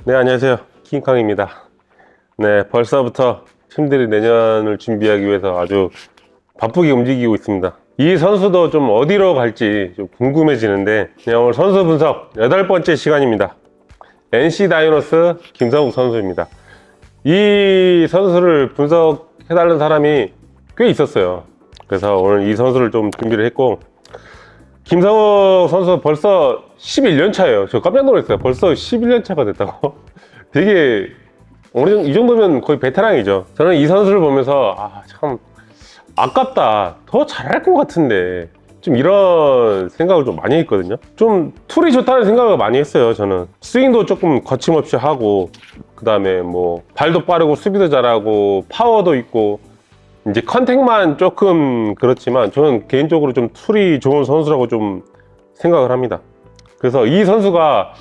네, 안녕하세요. 킹캉입니다. 네, 벌써부터 팀들이 내년을 준비하기 위해서 아주 바쁘게 움직이고 있습니다. 이 선수도 좀 어디로 갈지 좀 궁금해지는데, 네, 오늘 선수 분석 8번째 시간입니다. NC 다이노스 김성욱 선수입니다. 이 선수를 분석해달라는 사람이 꽤 있었어요. 그래서 오늘 이 선수를 좀 준비를 했고, 김성욱 선수 벌써 11년 차예요. 저 깜짝 놀랐어요. 벌써 11년 차가 됐다고? 되게 어느 정도, 이 정도면 거의 베테랑이죠. 저는 이 선수를 보면서 참 아깝다. 더 잘할 것 같은데. 좀 이런 생각을 좀 많이 했거든요. 좀 툴이 좋다는 생각을 많이 했어요. 저는 스윙도 조금 거침없이 하고, 그 다음에 뭐 발도 빠르고 수비도 잘하고 파워도 있고, 이제 컨택만 조금 그렇지만 저는 개인적으로 좀 툴이 좋은 선수라고 좀 생각을 합니다. 그래서 이 선수가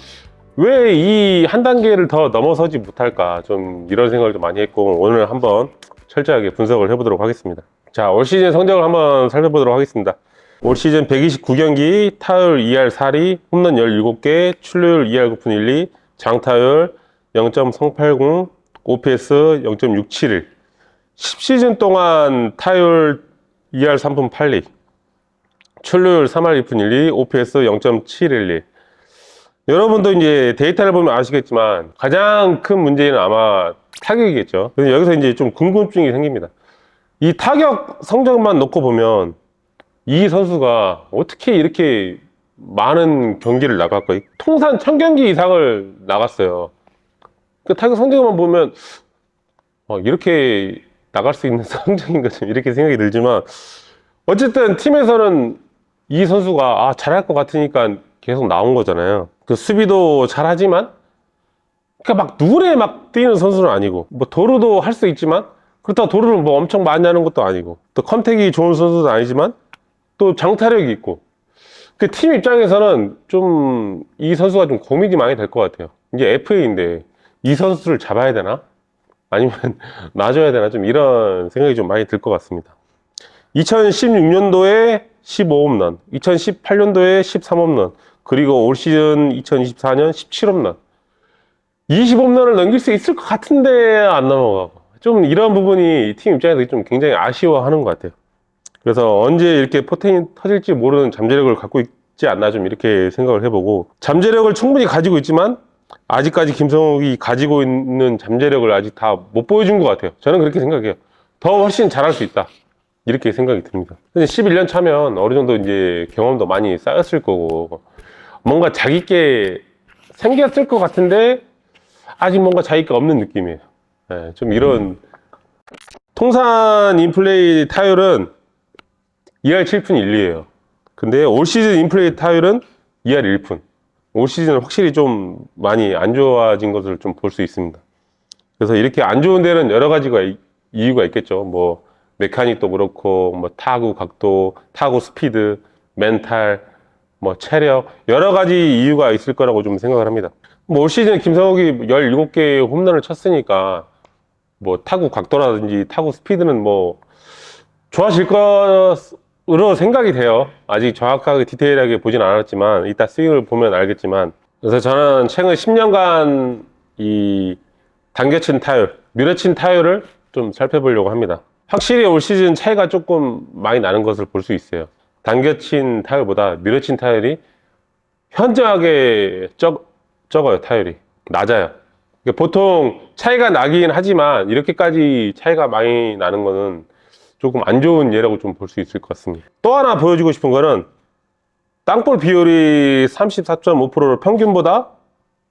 왜 이 한 단계를 더 넘어서지 못할까, 좀 이런 생각을 좀 많이 했고, 오늘 한번 철저하게 분석을 해보도록 하겠습니다. 자, 올 시즌 성적을 한번 살펴보도록 하겠습니다. 올 시즌 129경기, 타율 2할 4리, 홈런 17개, 출루율 2할 9푼 1리, 장타율 0.380, OPS 0.671. 10시즌 동안 타율 2할 3푼 8리, 출루율 3할 2푼 1리, OPS 0.712. 여러분도 이제 데이터를 보면 아시겠지만 가장 큰 문제는 아마 타격이겠죠. 그래서 여기서 이제 좀 궁금증이 생깁니다. 이 타격 성적만 놓고 보면 이 선수가 어떻게 이렇게 많은 경기를 나갈까? 통산 1000경기 이상을 나갔어요. 그 타격 성적만 보면 이렇게 나갈 수 있는 성적인가, 좀 이렇게 생각이 들지만, 어쨌든 팀에서는 이 선수가 잘할 것 같으니까 계속 나온 거잖아요. 그 수비도 잘하지만, 그러니까 막 눈에 막 뛰는 선수는 아니고, 뭐 도루도 할 수 있지만, 그렇다고 도루를 뭐 엄청 많이 하는 것도 아니고, 또 컨택이 좋은 선수도 아니지만 또 장타력이 있고, 그 팀 입장에서는 좀 이 선수가 좀 고민이 많이 될 것 같아요. 이제 FA인데 이 선수를 잡아야 되나? 아니면 놔줘야 되나? 좀 이런 생각이 좀 많이 들 것 같습니다. 2016년도에 15홈런, 2018년도에 13홈런, 그리고 올 시즌 2024년 17홈런. 20홈런을 넘길 수 있을 것 같은데 안 넘어가고, 좀 이런 부분이 팀 입장에서 좀 굉장히 아쉬워하는 것 같아요. 그래서 언제 이렇게 포텐이 터질지 모르는 잠재력을 갖고 있지 않나, 좀 이렇게 생각을 해보고, 잠재력을 충분히 가지고 있지만 아직까지 김성욱이 가지고 있는 잠재력을 아직 다 못 보여준 것 같아요. 저는 그렇게 생각해요. 더 훨씬 잘할 수 있다, 이렇게 생각이 듭니다. 11년 차면 어느 정도 이제 경험도 많이 쌓였을 거고, 뭔가 자기께 생겼을 것 같은데 아직 뭔가 자기가 없는 느낌이에요. 네, 좀 이런. 통산 인플레이 타율은 2할 7푼 1리예요. 근데 올 시즌 인플레이 타율은 2할 1푼. 올 시즌은 확실히 좀 많이 안 좋아진 것을 좀 볼 수 있습니다. 그래서 이렇게 안 좋은 데는 여러 가지가 이유가 있겠죠. 뭐 메카닉도 그렇고, 뭐 타구 각도, 타구 스피드, 멘탈, 뭐 체력, 여러 가지 이유가 있을 거라고 좀 생각을 합니다. 뭐 올 시즌 김성욱이 17개의 홈런을 쳤으니까 뭐 타구 각도라든지 타구 스피드는 뭐 좋아질 것으로 생각이 돼요. 아직 정확하게 디테일하게 보진 않았지만 이따 스윙을 보면 알겠지만. 그래서 저는 최근 10년간 이 당겨친 타율, 밀어친 타율을 좀 살펴보려고 합니다. 확실히 올 시즌 차이가 조금 많이 나는 것을 볼 수 있어요. 당겨친 타율보다 밀어친 타율이 현저하게 적어요. 타율이 낮아요. 보통 차이가 나긴 하지만 이렇게까지 차이가 많이 나는 거는 조금 안 좋은 예라고 좀 볼 수 있을 것 같습니다. 또 하나 보여주고 싶은 거는 땅볼 비율이 34.5%로 평균보다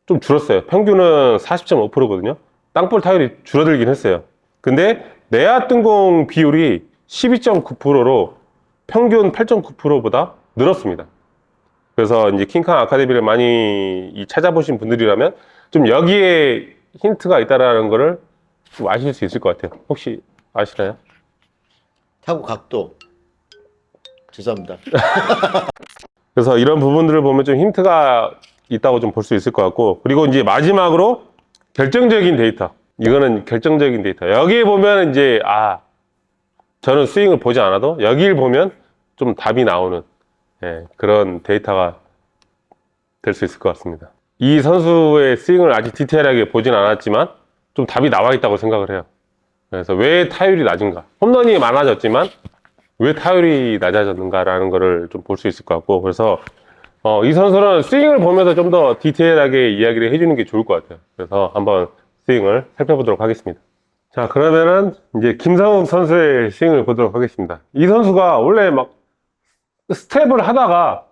좀 줄었어요. 평균은 40.5%거든요. 땅볼 타율이 줄어들긴 했어요. 근데 내야 뜬공 비율이 12.9%로 평균 8.9%보다 늘었습니다. 그래서 이제 킹캉 아카데미를 많이 찾아보신 분들이라면 좀 여기에 힌트가 있다라는 거를 좀 아실 수 있을 것 같아요. 혹시 아시나요? 타구 각도. 죄송합니다. 그래서 이런 부분들을 보면 좀 힌트가 있다고 좀 볼 수 있을 것 같고, 그리고 이제 마지막으로 결정적인 데이터. 이거는 결정적인 데이터. 여기에 보면 이제 저는 스윙을 보지 않아도 여기를 보면 좀 답이 나오는, 그런 데이터가 될 수 있을 것 같습니다. 이 선수의 스윙을 아직 디테일하게 보진 않았지만 좀 답이 나와 있다고 생각을 해요. 그래서 왜 타율이 낮은가? 홈런이 많아졌지만 왜 타율이 낮아졌는가라는 거를 좀 볼 수 있을 것 같고, 그래서 이 선수는 스윙을 보면서 좀 더 디테일하게 이야기를 해주는 게 좋을 것 같아요. 그래서 한번 스윙을 살펴보도록 하겠습니다. 자, 그러면은 이제 김상욱 선수의 스윙을 보도록 하겠습니다. 이 선수가 원래 막 스텝을 하다가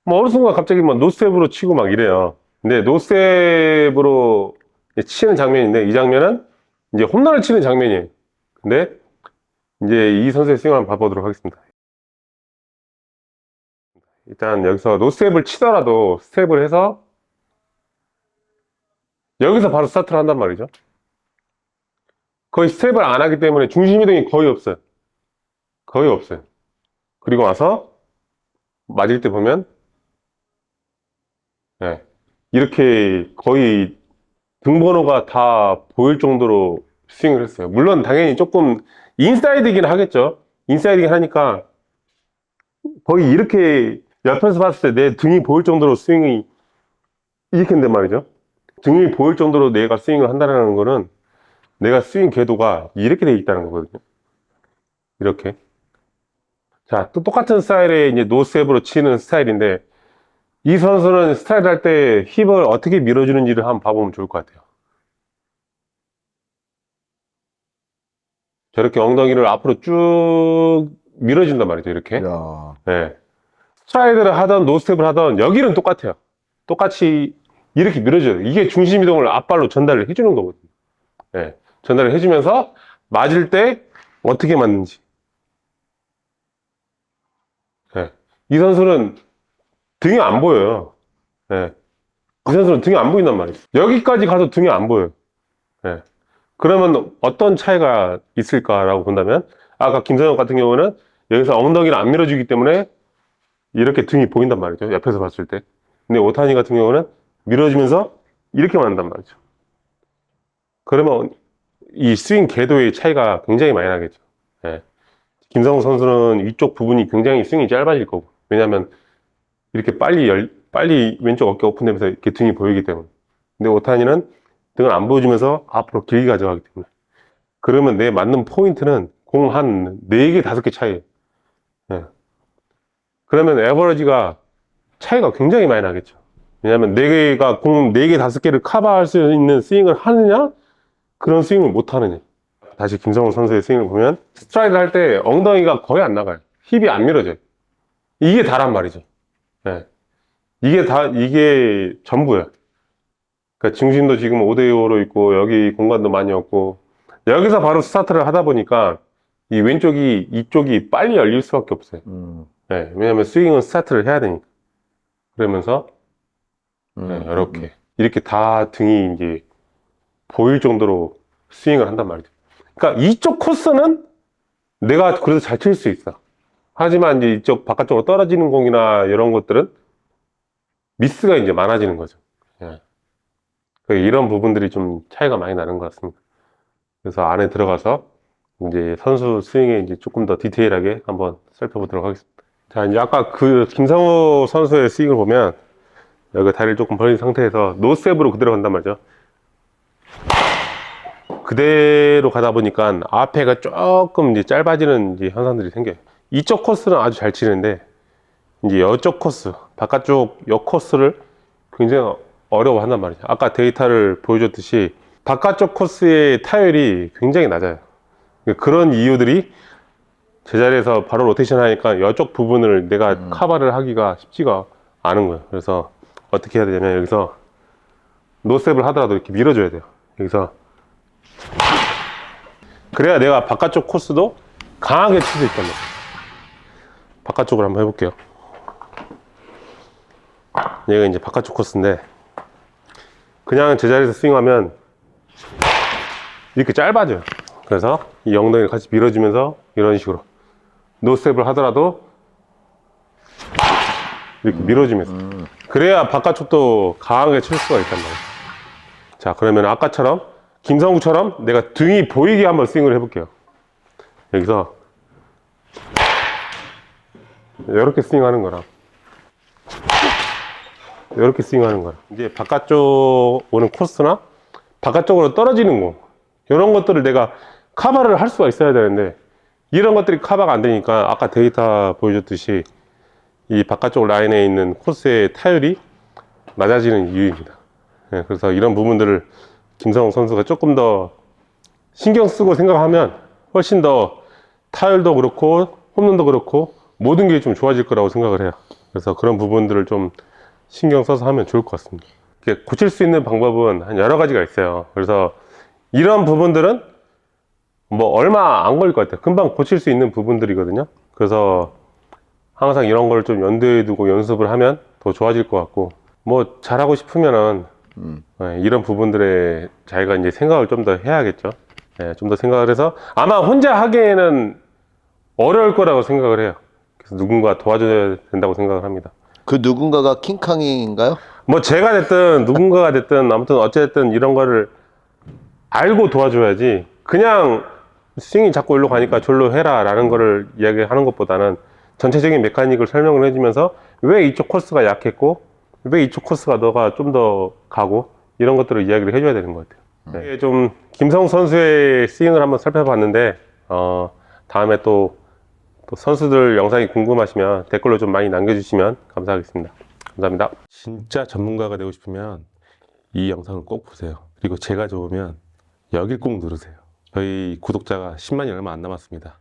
뭐 어느 순간 갑자기 막 노스텝으로 치고 막 이래요. 근데 노스텝으로 치는 장면인데, 이 장면은 이제 홈런을 치는 장면이에요. 근데 이제 이 선수의 스윙을 한번 봐보도록 하겠습니다. 일단 여기서 노스텝을 치더라도 스텝을 해서 여기서 바로 스타트를 한단 말이죠. 거의 스텝을 안 하기 때문에 중심 이동이 거의 없어요. 거의 없어요. 그리고 와서 맞을 때 보면 네, 이렇게 거의 등번호가 다 보일 정도로 스윙을 했어요. 물론 당연히 조금 인사이드이긴 하겠죠. 인사이드이긴 하니까 거의 이렇게 옆에서 봤을 때 내 등이 보일 정도로 스윙이 이렇게 된단 말이죠. 등이 보일 정도로 내가 스윙을 한다는 거는 내가 스윙 궤도가 이렇게 돼 있다는 거거든요. 이렇게. 자, 또 똑같은 스타일의 이제 노스텝으로 치는 스타일인데, 이 선수는 스타일 할 때 힙을 어떻게 밀어주는지를 한번 봐보면 좋을 것 같아요. 저렇게 엉덩이를 앞으로 쭉 밀어준단 말이죠, 이렇게. 야. 네. 스트라이드를 하던 노스텝을 하던 여기는 똑같아요. 똑같이 이렇게 밀어줘요. 이게 중심 이동을 앞발로 전달을 해주는 거거든요. 네. 전달을 해주면서 맞을 때 어떻게 맞는지. 네. 이 선수는 등이 안 보여요. 네. 이 선수는 등이 안 보인단 말이에요. 여기까지 가서 등이 안 보여요. 네. 그러면 어떤 차이가 있을까라고 본다면, 아까 김선영 같은 경우는 여기서 엉덩이를 안 밀어주기 때문에 이렇게 등이 보인단 말이죠. 옆에서 봤을 때. 근데 오타니 같은 경우는 밀어주면서 이렇게 맞는단 말이죠. 그러면 이 스윙 궤도의 차이가 굉장히 많이 나겠죠. 예. 김성우 선수는 이쪽 부분이 굉장히 스윙이 짧아질 거고. 왜냐면 이렇게 빨리 왼쪽 어깨 오픈되면서 이렇게 등이 보이기 때문에. 근데 오타니는 등을 안 보여주면서 앞으로 길게 가져가기 때문에. 그러면 내 맞는 포인트는 공 한 4개, 5개 차이에요. 예. 그러면 에버러지가 차이가 굉장히 많이 나겠죠. 왜냐하면 4개가 공 4개, 5개를 커버할 수 있는 스윙을 하느냐, 그런 스윙을 못 하느냐. 다시 김성훈 선수의 스윙을 보면 스트라이드 할 때 엉덩이가 거의 안 나가요. 힙이 안 밀어져요. 이게 다란 말이죠. 네. 이게 전부예요. 그러니까 중심도 지금 5대5로 있고, 여기 공간도 많이 없고, 여기서 바로 스타트를 하다 보니까 이 왼쪽이, 이쪽이 빨리 열릴 수밖에 없어요. 네. 왜냐면 스윙은 스타트를 해야 되니까. 그러면서 네, 이렇게 다 등이 이제 보일 정도로 스윙을 한단 말이죠. 그러니까 이쪽 코스는 내가 그래도 잘 칠 수 있어. 하지만 이제 이쪽 바깥쪽으로 떨어지는 공이나 이런 것들은 미스가 이제 많아지는 거죠. 예. 이런 부분들이 좀 차이가 많이 나는 것 같습니다. 그래서 안에 들어가서 이제 선수 스윙에 이제 조금 더 디테일하게 한번 살펴보도록 하겠습니다. 자, 이제 아까 그 김상우 선수의 스윙을 보면 여기 다리를 조금 벌린 상태에서 노스텝으로 그대로 간단 말이죠. 그대로 가다 보니까 앞에가 조금 이제 짧아지는 이제 현상들이 생겨요. 이쪽 코스는 아주 잘 치는데 이제 이쪽 코스, 바깥쪽 이 코스를 굉장히 어려워한단 말이죠. 아까 데이터를 보여줬듯이 바깥쪽 코스의 타율이 굉장히 낮아요. 그런 이유들이 제자리에서 바로 로테이션 하니까 이쪽 부분을 내가 커버를 하기가 쉽지가 않은 거예요. 그래서 어떻게 해야 되냐면 여기서 노스텝을 하더라도 이렇게 밀어줘야 돼요. 여기서 그래야 내가 바깥쪽 코스도 강하게 칠 수 있단 말이에요. 바깥쪽으로 한번 해볼게요. 얘가 이제 바깥쪽 코스인데 그냥 제자리에서 스윙하면 이렇게 짧아져요. 그래서 이 엉덩이를 같이 밀어주면서 이런 식으로 노스텝을 하더라도 이렇게 밀어주면서 그래야 바깥쪽도 강하게 칠 수가 있단 말이에요. 자, 그러면 아까처럼 김성국처럼 내가 등이 보이게 한번 스윙을 해볼게요. 여기서 이렇게 스윙하는 거랑 이렇게 스윙하는 거야. 이제 바깥쪽 오는 코스나 바깥쪽으로 떨어지는 공, 이런 것들을 내가 커버를 할 수가 있어야 되는데 이런 것들이 커버가 안 되니까 아까 데이터 보여줬듯이 이 바깥쪽 라인에 있는 코스의 타율이 낮아지는 이유입니다. 예, 그래서 이런 부분들을 김성욱 선수가 조금 더 신경 쓰고 생각하면 훨씬 더 타율도 그렇고 홈런도 그렇고 모든 게 좀 좋아질 거라고 생각을 해요. 그래서 그런 부분들을 좀 신경 써서 하면 좋을 것 같습니다. 이렇게 고칠 수 있는 방법은 한 여러 가지가 있어요. 그래서 이런 부분들은 뭐 얼마 안 걸릴 것 같아요. 금방 고칠 수 있는 부분들이거든요. 그래서 항상 이런 걸 좀 염두에 두고 연습을 하면 더 좋아질 것 같고, 뭐 잘하고 싶으면은 이런 부분들에 자기가 이제 생각을 좀 더 해야겠죠. 좀 더 생각을 해서 아마 혼자 하기에는 어려울 거라고 생각을 해요. 그래서 누군가 도와줘야 된다고 생각을 합니다. 그 누군가가 킹캉인가요? 뭐 제가 됐든 누군가가 됐든 아무튼 어쨌든 이런 거를 알고 도와줘야지, 그냥 스윙이 자꾸 일로 가니까 절로 해라 라는 거를 이야기하는 것보다는 전체적인 메카닉을 설명을 해주면서 왜 이쪽 코스가 약했고 왜 이쪽 코스가 너가 좀 더 가고 이런 것들을 이야기를 해줘야 되는 것 같아요. 네. 좀 김성욱 선수의 스윙을 한번 살펴봤는데 다음에 또 선수들 영상이 궁금하시면 댓글로 좀 많이 남겨주시면 감사하겠습니다. 감사합니다. 진짜 전문가가 되고 싶으면 이 영상을 꼭 보세요. 그리고 제가 좋으면 여길 꼭 누르세요. 저희 구독자가 10만이 얼마 안 남았습니다.